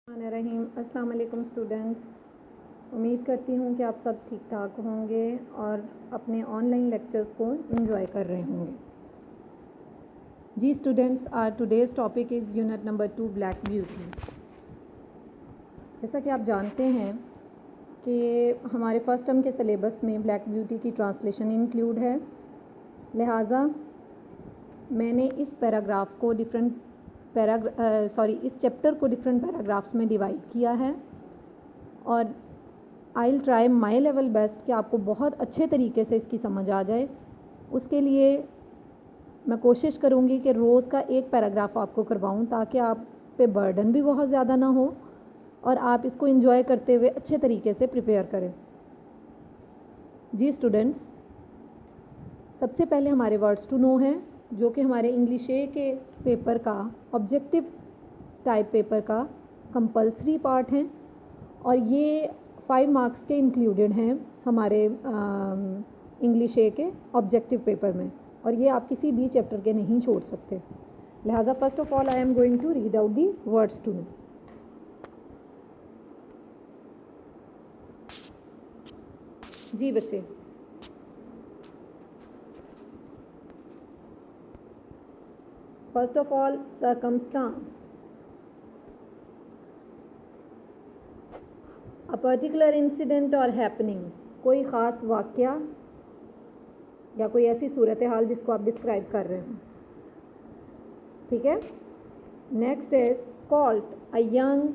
रहीम अस्सलाम वालेकुम स्टूडेंट्स, उम्मीद करती हूँ कि आप सब ठीक ठाक होंगे और अपने ऑनलाइन लेक्चर्स को एंजॉय कर रहे होंगे। जी students, our today's topic is unit number 2 Black Beauty. जैसा कि आप जानते हैं कि हमारे फर्स्ट टर्म के सिलेबस में ब्लैक ब्यूटी की ट्रांसलेशन इंक्लूड है, लिहाजा मैंने इस पैराग्राफ को इस चैप्टर को डिफरेंट पैराग्राफ्स में डिवाइड किया है और I will try my level best कि आपको बहुत अच्छे तरीके से इसकी समझ आ जाए। उसके लिए मैं कोशिश करूँगी कि रोज़ का एक पैराग्राफ आपको करवाऊँ ताकि आप पे बर्डन भी बहुत ज़्यादा ना हो और आप इसको एंजॉय करते हुए अच्छे तरीके से प्रिपेयर करें। जी स्टूडेंट्स, सबसे पहले हमारे वर्ड्स टू नो हैं, जो कि हमारे इंग्लिश ए के पेपर का ऑब्जेक्टिव टाइप पेपर का कंपलसरी पार्ट हैं और ये 5 मार्क्स के इंक्लूडेड हैं हमारे इंग्लिश ए के ऑब्जेक्टिव पेपर में, और ये आप किसी भी चैप्टर के नहीं छोड़ सकते। लिहाजा first of all I am going to read out the words to know. जी बच्चे, first of all circumstance, a particular incident or happening, कोई ख़ास वाक़या या कोई ऐसी सूरत हाल जिसको आप डिस्क्राइब कर रहे हैं, ठीक है। Next is colt, a young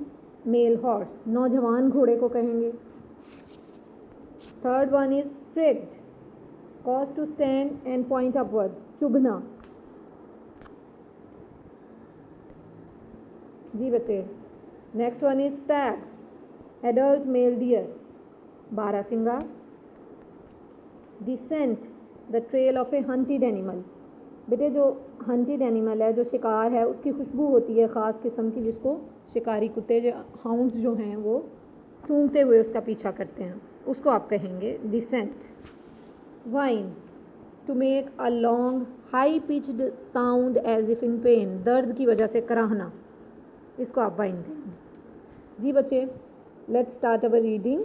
male horse, नौजवान घोड़े को कहेंगे। Third one is pricked, cause to stand and point upwards, चुभना। जी बच्चे, next one is stag, adult male deer, बारहसिंगा। Descent, the trail of a hunted animal, बेटे जो हंटेड एनिमल है, जो शिकार है, उसकी खुशबू होती है ख़ास किस्म की, जिसको शिकारी कुत्ते जो हाउंड्स जो हैं वो सूंघते हुए उसका पीछा करते हैं, उसको आप कहेंगे descent. Whine, to make a long high pitched sound as if in pain, दर्द की वजह से कराहना, इसको आप वाइन कहेंगे। जी बच्चे, let's start our reading.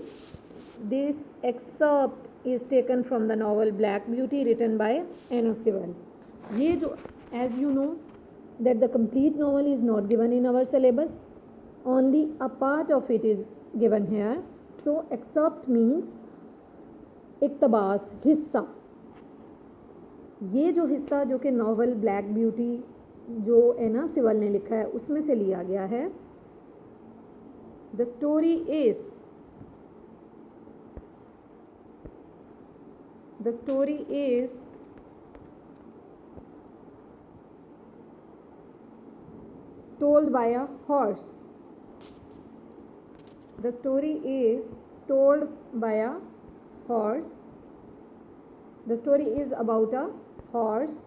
This excerpt is taken from the novel Black Beauty written by Anna Sewell. ये जो, as you know that the complete novel is not given in our syllabus, only a part of it is given here, so excerpt means इक्तबास, हिस्सा। ये जो हिस्सा जो कि novel Black beauty जो एना सिवल ने लिखा है उसमें से लिया गया है। The story is told by a horse. The story is told by a horse. The story is about a horse,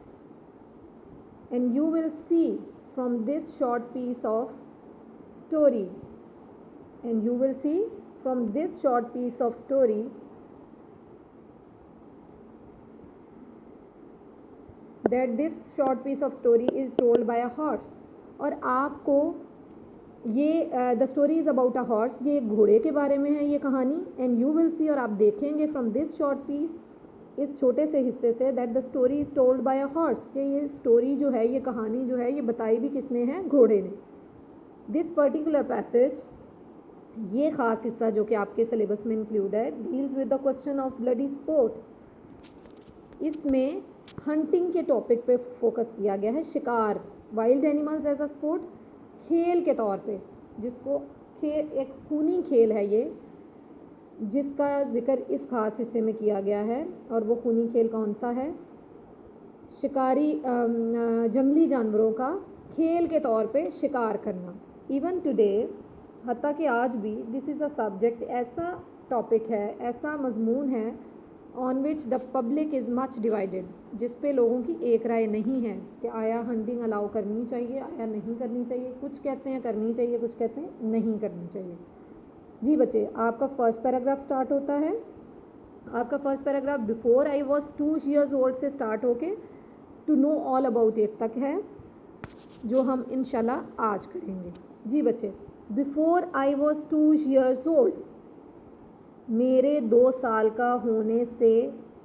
and you will see from this short piece of story, that this short piece of story is told by a horse। और आपको ये the story is about a horse, ये एक घोड़े के बारे में है ये कहानी, एंड यू विल सी, और आप देखेंगे फ्रॉम दिस शॉर्ट पीस, इस छोटे से हिस्से से, that the story is told by a horse, कि ये स्टोरी जो है, ये कहानी जो है, ये बताई भी किसने है, घोड़े ने। दिस पर्टिकुलर पैसेज, ये ख़ास हिस्सा जो कि आपके सिलेबस में इंक्लूड है, deals with the question of bloody sport. इसमें हंटिंग के टॉपिक पे फोकस किया गया है, शिकार, wild animals as a sport, खेल के तौर पे, जिसको एक खूनी खेल है ये, जिसका जिक्र इस खास हिस्से में किया गया है। और वो खूनी खेल कौन सा है? शिकारी, जंगली जानवरों का खेल के तौर पे शिकार करना। इवन टुडे, हत्ता कि आज भी, दिस इज़ अ सब्जेक्ट, ऐसा टॉपिक है, ऐसा मजमून है, on which the public is much divided, जिस पे लोगों की एक राय नहीं है कि आया हंटिंग अलाउ करनी चाहिए, आया नहीं करनी चाहिए। कुछ कहते हैं करनी चाहिए, कुछ कहते हैं नहीं करनी चाहिए। जी बच्चे, आपका फर्स्ट पैराग्राफ स्टार्ट होता है। आपका first paragraph before I was 2 years old से स्टार्ट होके to know all about it तक है, जो हम इंशाल्लाह आज करेंगे। जी बच्चे, before I was 2 years old, मेरे 2 साल का होने से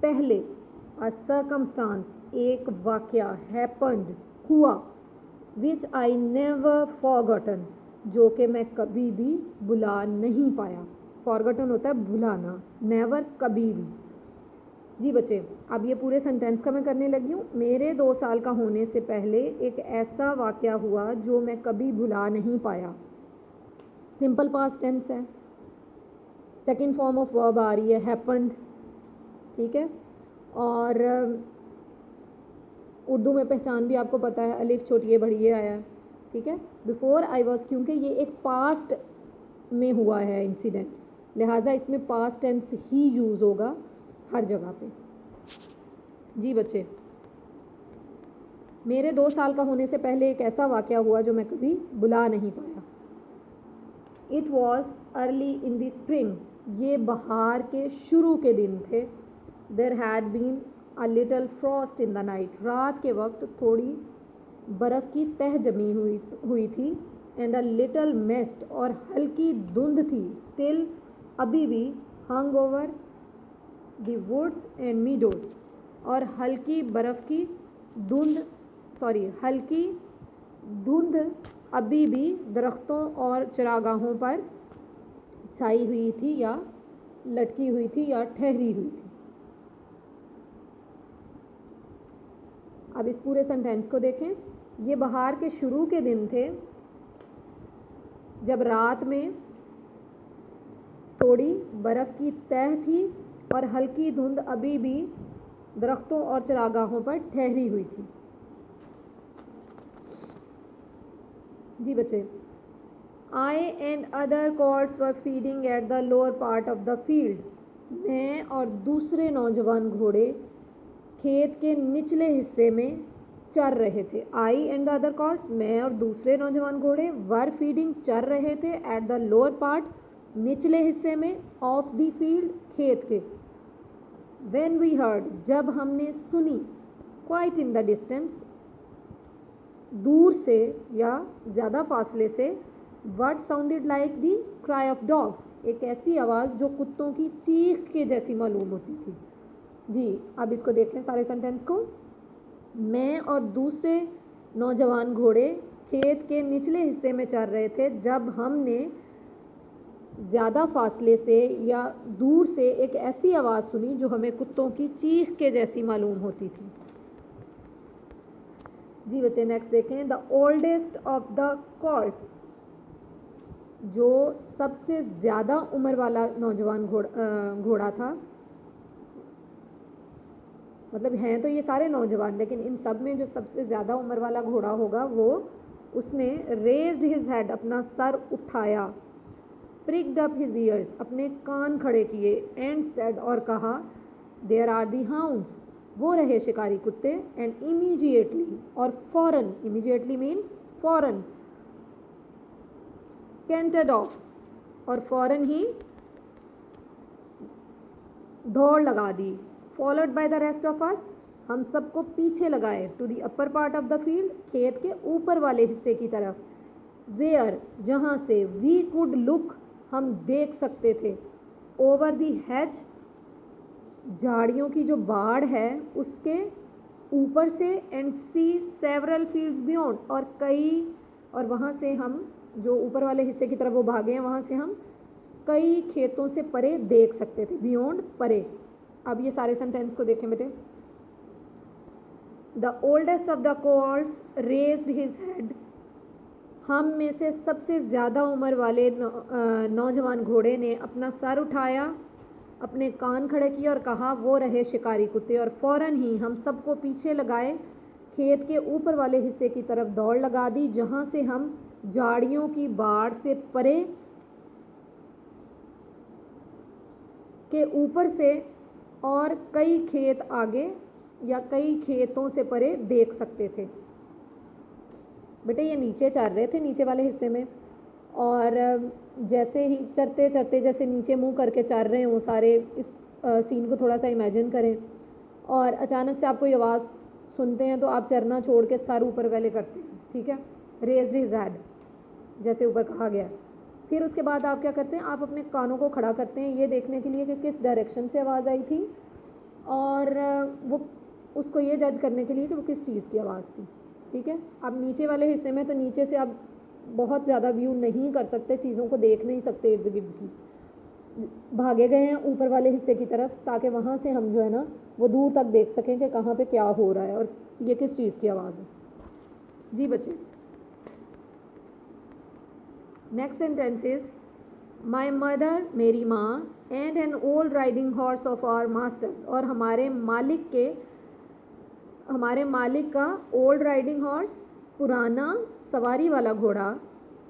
पहले, अ सर्कमस्टांस, एक वाक़या, हैपन्ड, हुआ, विच आई नेवर फॉरगॉटन, जो कि मैं कभी भी भुला नहीं पाया। फॉरगॉटन होता है भुलाना, नेवर कभी भी। जी बच्चे, अब ये पूरे सेंटेंस का मैं करने लगी हूँ। मेरे 2 साल का होने से पहले एक ऐसा वाक़या हुआ जो मैं कभी भुला नहीं पाया। सिंपल पास्ट टेंस है, सेकंड फॉर्म ऑफ वर्ब आ रही है हैपन्ड, ठीक है। और उर्दू में पहचान भी आपको पता है, अलिफ छोटी बड़ी आया, ठीक है। बिफोर आई वॉज, क्योंकि ये एक पास्ट में हुआ है इंसिडेंट, लिहाजा इसमें पास्ट टेंस ही यूज़ होगा हर जगह पे। जी बच्चे, मेरे 2 साल का होने से पहले एक ऐसा वाक़या हुआ जो मैं कभी भुला नहीं पाया। It was early in the spring, ये बहार के शुरू के दिन थे। There had been a little frost in the night, रात के वक्त थोड़ी बर्फ़ की तह जमी हुई थी। एंड अ लिटल मिस्ट, और हल्की धुंध थी, स्टिल, अभी भी, hung over the woods and meadows, और हल्की धुंध अभी भी दरख्तों और चरागाहों पर छाई हुई थी या लटकी हुई थी या ठहरी हुई थी। अब इस पूरे सेंटेंस को देखें। ये बहार के शुरू के दिन थे जब रात में थोड़ी बर्फ़ की तह थी और हल्की धुंध अभी भी दरख्तों और चरागाहों पर ठहरी हुई थी। जी बच्चे, I and other colts were feeding at the lower part of the field, मैं और दूसरे नौजवान घोड़े खेत के निचले हिस्से में चर रहे थे। आई एंड द अदर कॉर्ड्स, मैं और दूसरे नौजवान घोड़े, वर फीडिंग, चर रहे थे, एट द लोअर पार्ट, निचले हिस्से में, ऑफ द फील्ड, खेत के। व्हेन वी हर्ड, जब हमने सुनी, क्वाइट इन द डिस्टेंस, दूर से या ज़्यादा फासले से, what sounded like the cry of dogs, एक ऐसी आवाज़ जो कुत्तों की चीख के जैसी मालूम होती थी। जी, अब इसको देखें सारे सेंटेंस को। मैं और दूसरे नौजवान घोड़े खेत के निचले हिस्से में चर रहे थे जब हमने ज़्यादा फासले से या दूर से एक ऐसी आवाज़ सुनी जो हमें कुत्तों की चीख के जैसी मालूम होती थी। जी बच्चे, नेक्स्ट देखें। The oldest of the calls, जो सबसे ज़्यादा उम्र वाला नौजवान घोड़ा था, मतलब हैं तो ये सारे नौजवान, लेकिन इन सब में जो सबसे ज़्यादा उम्र वाला घोड़ा होगा वो, उसने रेज्ड हिज हेड, अपना सर उठाया, प्रिक्ड अप हिज ईयर्स, अपने कान खड़े किए, एंड सेड, और कहा, देयर आर दी हाउंड्स, वो रहे शिकारी कुत्ते, एंड इमीजिएटली, और फौरन, इमीजिएटली मीन्स फौरन, कैंटेड ऑफ, और फौरन ही दौड़ लगा दी, followed by the rest of us, हम सबको पीछे लगाए, to the upper part of the field, खेत के ऊपर वाले हिस्से की तरफ, वेयर, जहाँ से, वी कुड लुक, हम देख सकते थे, ओवर द हैज, झाड़ियों की जो बाड़ है उसके ऊपर से, and see several fields beyond, और वहाँ से हम, जो ऊपर वाले हिस्से की तरफ वो भागे हैं, वहाँ से हम कई खेतों से परे देख सकते थे, बियॉन्ड, परे। अब ये सारे सेंटेंस को देखें बेटे। The oldest of the calls raised his head, हम में से सबसे ज़्यादा उम्र वाले नौजवान घोड़े ने अपना सर उठाया, अपने कान खड़े किए और कहा, वो रहे शिकारी कुत्ते, और फ़ौरन ही हम सबको पीछे लगाए, खेत के ऊपर वाले हिस्से की तरफ दौड़ लगा दी, जहाँ से हम झाड़ियों की बाड़ से परे के ऊपर से और कई खेत आगे या कई खेतों से परे देख सकते थे। बेटे ये नीचे चर रहे थे, नीचे वाले हिस्से में, और जैसे ही चरते चरते जैसे नीचे मुंह करके चर रहे हैं वो सारे, इस सीन को थोड़ा सा इमेजिन करें, और अचानक से आपको ये आवाज़ सुनते हैं तो आप चरना छोड़ के सर ऊपर पहले करते हैं, ठीक है, रेज्ड हिज हेड, जैसे ऊपर कहा गया, फिर उसके बाद आप क्या करते हैं, आप अपने कानों को खड़ा करते हैं ये देखने के लिए कि किस डायरेक्शन से आवाज़ आई थी, और वो उसको ये जज करने के लिए कि वो किस चीज़ की आवाज़ थी। ठीक है, अब नीचे वाले हिस्से में तो नीचे से आप बहुत ज़्यादा व्यू नहीं कर सकते, चीज़ों को देख नहीं सकते इर्द गिर्द की, भागे गए हैं ऊपर वाले हिस्से की तरफ ताकि वहाँ से हम जो है ना वो दूर तक देख सकें कि कहाँ पे क्या हो रहा है और ये किस चीज़ की आवाज़ है। जी बच्चे, next sentence is my mother, मेरी माँ, and an old riding horse of our masters, और हमारे मालिक का ओल्ड राइडिंग हॉर्स, पुराना सवारी वाला घोड़ा,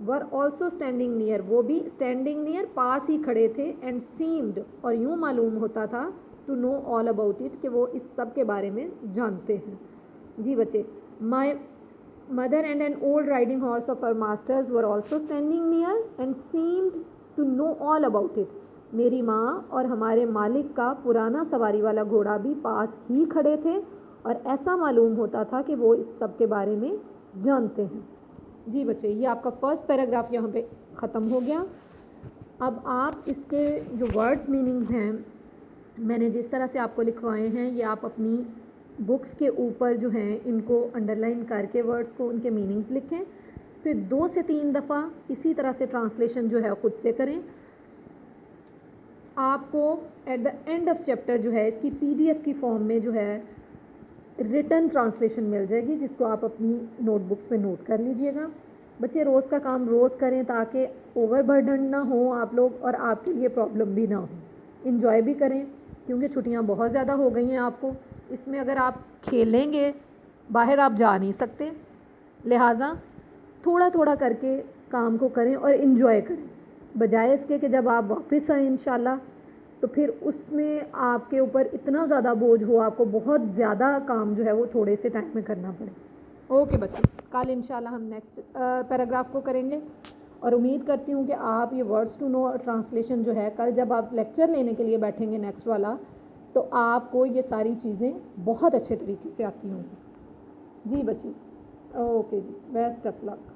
वर ऑल्सो स्टैंडिंग नियर, वो भी स्टैंडिंग नियर पास ही खड़े थे, एंड सीम्ड, और यूँ मालूम होता था, to know all about it, कि वो इस सब के बारे में जानते हैं। जी बच्चे, my mother and an old riding horse of our masters were also standing near and seemed to know all about it, मेरी माँ और हमारे मालिक का पुराना सवारी वाला घोड़ा भी पास ही खड़े थे और ऐसा मालूम होता था कि वो इस सब के बारे में जानते हैं। जी बच्चे, ये आपका फर्स्ट पैराग्राफ यहाँ पे ख़त्म हो गया। अब आप इसके जो वर्ड्स मीनिंग्स हैं मैंने जिस तरह से आपको लिखवाए हैं, ये आप अपनी बुक्स के ऊपर जो हैं इनको अंडरलाइन करके वर्ड्स को, उनके मीनिंग्स लिखें, फिर 2 से 3 दफ़ा इसी तरह से ट्रांसलेशन जो है ख़ुद से करें। आपको at the end of chapter जो है इसकी PDF की फॉर्म में जो है रिटन ट्रांसलेशन मिल जाएगी, जिसको आप अपनी नोटबुक्स पे नोट कर लीजिएगा। बच्चे, रोज़ का काम रोज़ करें ताकि ओवरबर्डन ना हो आप लोग और आपके लिए प्रॉब्लम भी ना हो। इन्जॉय भी करें क्योंकि छुट्टियां बहुत ज़्यादा हो गई हैं आपको। इसमें अगर आप खेलेंगे, बाहर आप जा नहीं सकते, लिहाजा थोड़ा थोड़ा करके काम को करें और इन्जॉय करें, बजाय इसके कि जब आप वापस आएँ इंशाल्लाह तो फिर उसमें आपके ऊपर इतना ज़्यादा बोझ हो, आपको बहुत ज़्यादा काम जो है वो थोड़े से टाइम में करना पड़े। ओके बच्चे, कल इंशाल्लाह हम नेक्स्ट पैराग्राफ को करेंगे और उम्मीद करती हूँ कि आप ये वर्ड्स टू नो ट्रांसलेशन जो है कल जब आप लेक्चर लेने के लिए बैठेंगे नेक्स्ट वाला, तो आपको ये सारी चीज़ें बहुत अच्छे तरीके से आती होंगी। जी बच्चे, ओके जी, बेस्ट ऑफ लक।